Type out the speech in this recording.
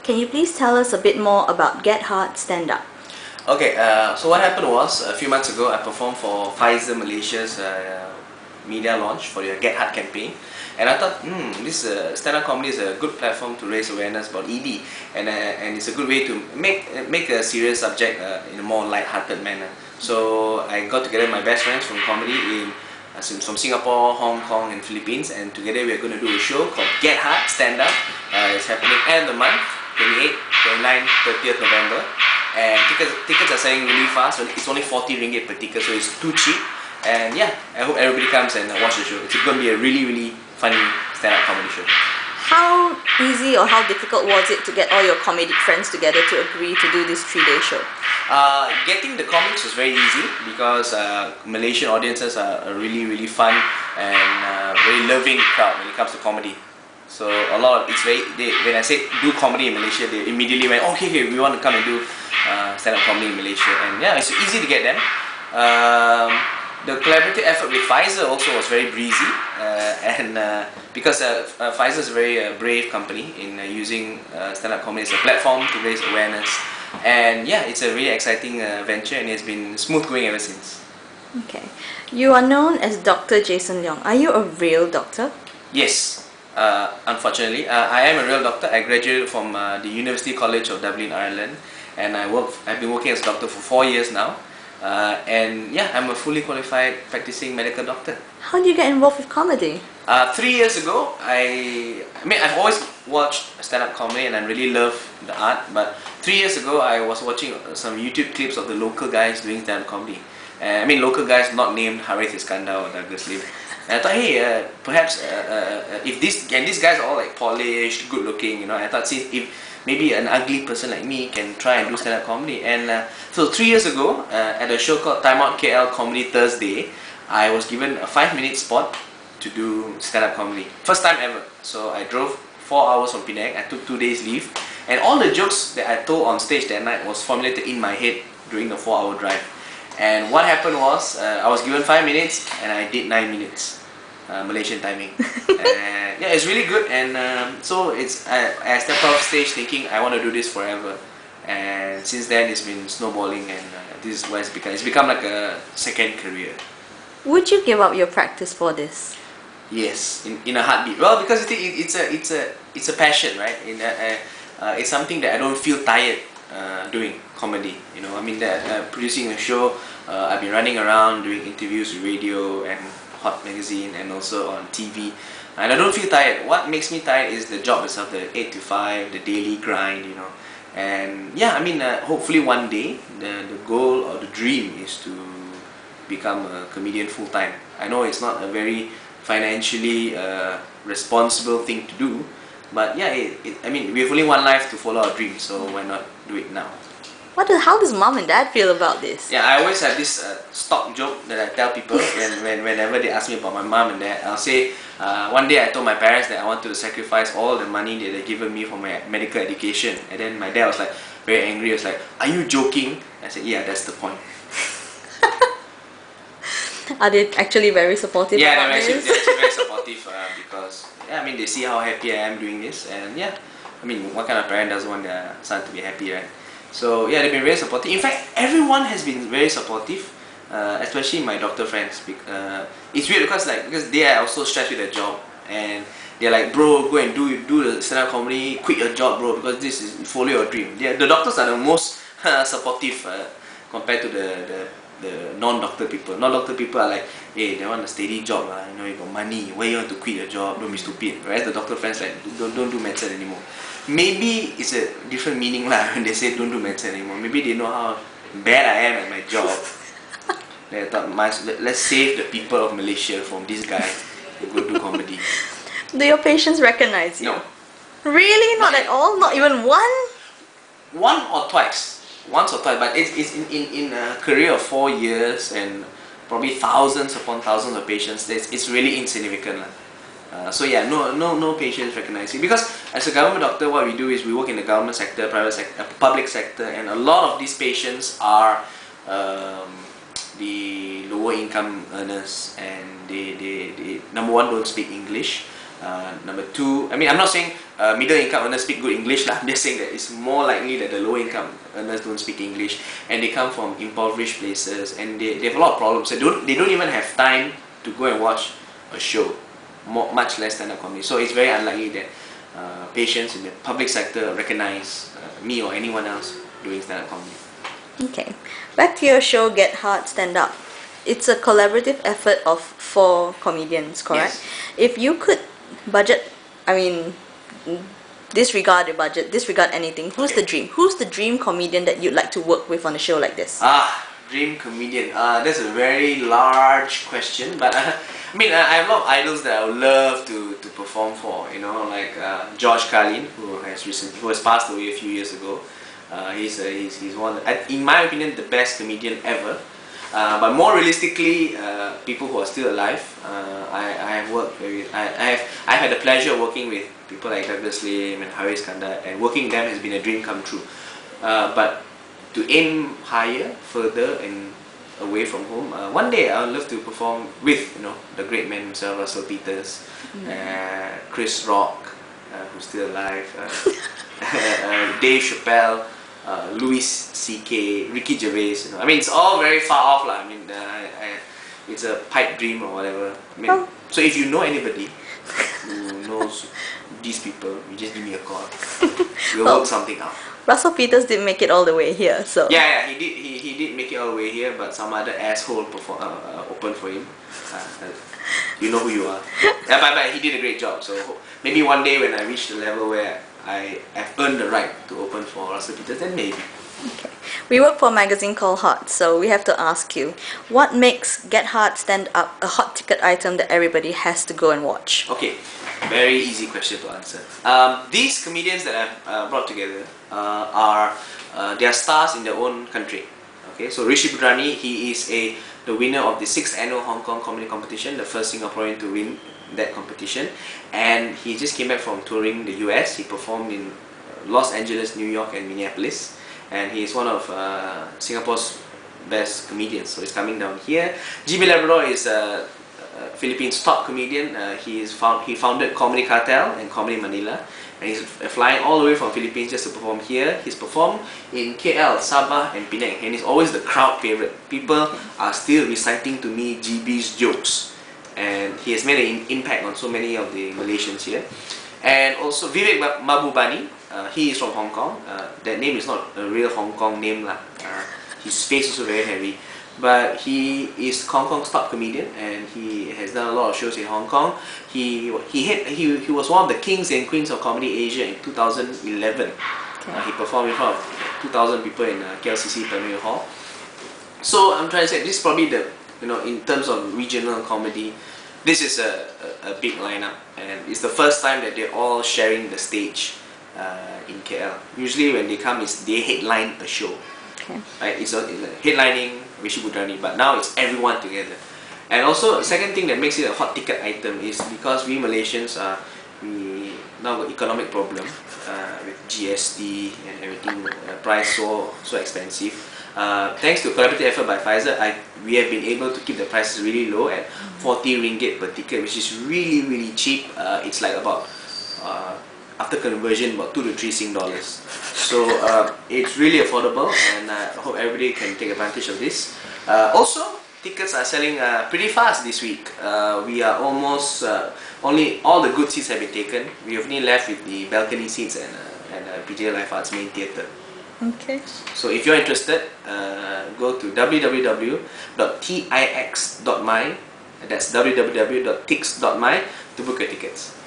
Can you please tell us a bit more about Get H4rd Stand Up? Okay, so what happened was a few months ago I performed for Pfizer Malaysia's media launch for their Get H4rd campaign, and I thought, this stand-up comedy is a good platform to raise awareness about ED, and it's a good way to make a serious subject in a more light-hearted manner. So I got together my best friends from comedy from Singapore, Hong Kong, and Philippines, and together we are going to do a show called Get H4rd Stand Up. It's happening end of the month, 28th, 29th, 30th November. And tickets are selling really fast, so it's only 40 ringgit per ticket, so it's too cheap. And yeah, I hope everybody comes and watch the show. It's going to be a really funny stand-up comedy show. How easy or how difficult was it to get all your comedic friends together to agree to do this 3-day show? Getting the comics was very easy because Malaysian audiences are a really fun and very loving crowd when it comes to comedy. So a lot of when I say do comedy in Malaysia, they immediately went, okay, we want to come and do stand-up comedy in Malaysia, and yeah, it's easy to get them. The collaborative effort with Pfizer also was very breezy, because Pfizer is a very brave company in using stand-up comedy as a platform to raise awareness, and yeah, it's a really exciting venture, and it's been smooth going ever since. Okay, you are known as Dr. Jason Leong. Are you a real doctor? Yes. Unfortunately, I am a real doctor. I graduated from the University College of Dublin, Ireland, and I've been working as a doctor for 4 years now. And yeah, I'm a fully qualified practicing medical doctor. How did you get involved with comedy? 3 years ago, I've always watched stand-up comedy and I really love the art. But 3 years ago, I was watching some YouTube clips of the local guys doing stand-up comedy. Local guys not named Harith Iskandar or Douglas Lim. And I thought, hey, perhaps if these guys are all like polished, good looking, you know, I thought, if maybe an ugly person like me can try and do stand-up comedy. And so 3 years ago, at a show called Time Out KL Comedy Thursday, I was given a 5-minute spot to do stand-up comedy. First time ever. So I drove 4 hours from Penang. I took 2 days leave, and all the jokes that I told on stage that night was formulated in my head during the 4-hour drive. And what happened was, I was given 5 minutes and I did 9 minutes. Malaysian timing. Yeah, it's really good, and so I stepped off stage thinking I want to do this forever, and since then it's been snowballing, and this is why it's become like a second career. Would you give up your practice for this? Yes, in a heartbeat. Well, because it's a passion, right? It's something that I don't feel tired doing comedy. You know, producing a show. I've been running around doing interviews with radio and Hot magazine and also on TV, and I don't feel tired. What makes me tired is the job itself, the 8 to 5, the daily grind, you know. And yeah, hopefully one day the goal or the dream is to become a comedian full-time. I know it's not a very financially responsible thing to do, but yeah, we have only one life to follow our dreams, so why not do it now? How does mom and dad feel about this? Yeah, I always have this stock joke that I tell people whenever they ask me about my mom and dad. I'll say, one day I told my parents that I wanted to sacrifice all the money that they've given me for my medical education, and then my dad was like very angry. He was like, "Are you joking?" I said, "Yeah, that's the point." Are they actually very supportive? Yeah, about they're this? actually very supportive because yeah, they see how happy I am doing this, and yeah, what kind of parent doesn't want their son to be happy, right? So yeah, they've been very supportive. In fact, everyone has been very supportive, especially my doctor friends. It's weird because they are also stressed with their job, and they're like, "Bro, go and do the stand-up comedy. Quit your job, bro, because this is follow your dream." The doctors are the most supportive compared to the non-doctor people. Non-doctor people are like, "Hey, they want a steady job, you know, you got money. Why you want to quit your job? Don't be stupid." Whereas the doctor friends like, don't do medicine anymore. Maybe it's a different meaning lah when they say don't do medicine anymore. Maybe they know how bad I am at my job. They thought, let's save the people of Malaysia from this guy who go do comedy. Do your patients recognize you? No. Really? Not at all? Not even one? Once or twice, but it's in a career of 4 years and probably thousands upon thousands of patients. It's really insignificant lah. So yeah, no patients recognize you, because as a government doctor, what we do is we work in the government sector, private sector, public sector, and a lot of these patients are the lower income earners, and they number one, don't speak English. Number two, I mean, I'm not saying middle income earners speak good English lah. I'm just saying that it's more likely that the low income earners don't speak English, and they come from impoverished places, and they have a lot of problems. They don't even have time to go and watch a show, much less stand-up comedy. So it's very unlikely that patients in the public sector recognize me or anyone else doing stand-up comedy. Okay, back to your show, Get H4rd Stand Up. It's a collaborative effort of 4 comedians, correct? Yes. If you could budget, I mean, disregard the budget, disregard anything, who's the dream? Who's the dream comedian that you'd like to work with on a show like this? Dream comedian. That's a very large question, but I mean, I have a lot of idols that I would love to perform for. You know, like George Carlin, who has passed away a few years ago. He's one, in my opinion, the best comedian ever. But more realistically, people who are still alive, I have worked with. I've had the pleasure of working with people like Douglas Lim and Haris Kandar, and working with them has been a dream come true. But to aim higher, further, and away from home, one day I would love to perform with the great man himself, Russell Peters, Chris Rock, who's still alive, Dave Chappelle, Louis C.K., Ricky Gervais. I mean, it's all very far off lah. I mean, it's a pipe dream or whatever. I mean, so if you know anybody who knows these people, you just give me a call. We'll work something out. Russell Peters didn't make it all the way here, so... Yeah, he did. He did make it all the way here, but some other asshole opened for him. You know who you are. Yeah, but he did a great job. So maybe one day when I reach the level where I have earned the right to open for Russell Peters, then maybe. Okay. We work for a magazine called Hot, so we have to ask you, what makes Get H4rd Stand Up a hot ticket item that everybody has to go and watch? Okay, very easy question to answer. These comedians that I've brought together they are stars in their own country. Okay, so Rishi Pudrani, he is the winner of the 6th annual Hong Kong comedy competition, the first Singaporean to win that competition, and he just came back from touring the US. He performed in Los Angeles, New York, and Minneapolis, and he is one of Singapore's best comedians, so he's coming down here. GB Labrador is Philippines' top comedian. He founded Comedy Cartel and Comedy Manila, and he's flying all the way from Philippines just to perform here. He's performed in KL, Sabah, and Penang, and he's always the crowd favorite. People are still reciting to me GB's jokes, and he has made an impact on so many of the Malaysians here. And also Vivek Mahbubani, he is from Hong Kong. That name is not a real Hong Kong name lah. His face is also very heavy, but he is Hong Kong's top comedian, and he has done a lot of shows in Hong Kong. He was one of the kings and queens of Comedy Asia in 2011. He performed in front of 2,000 people in KLCC Premier Hall. So I'm trying to say, this is probably the, in terms of regional comedy, this is a big lineup, and it's the first time that they're all sharing the stage in KL. Usually when they come, they headline a show. Right? It's headlining Rishi Pudrani, but now it's everyone together. And also, the second thing that makes it a hot ticket item is because we Malaysians we now got economic problem with GST and everything, price so expensive. Thanks to collaborative effort by Pfizer, we have been able to keep the prices really low at 40 ringgit per ticket, which is really cheap. It's like about after conversion about 2 to 3 Sing dollars. So it's really affordable, and I hope everybody can take advantage of this. Also, tickets are selling pretty fast this week. We are almost only all the good seats have been taken. We have only left with the balcony seats and PJ Life Arts main theatre. Okay. So if you're interested, go to www.tix.my. That's www.tix.my to book your tickets.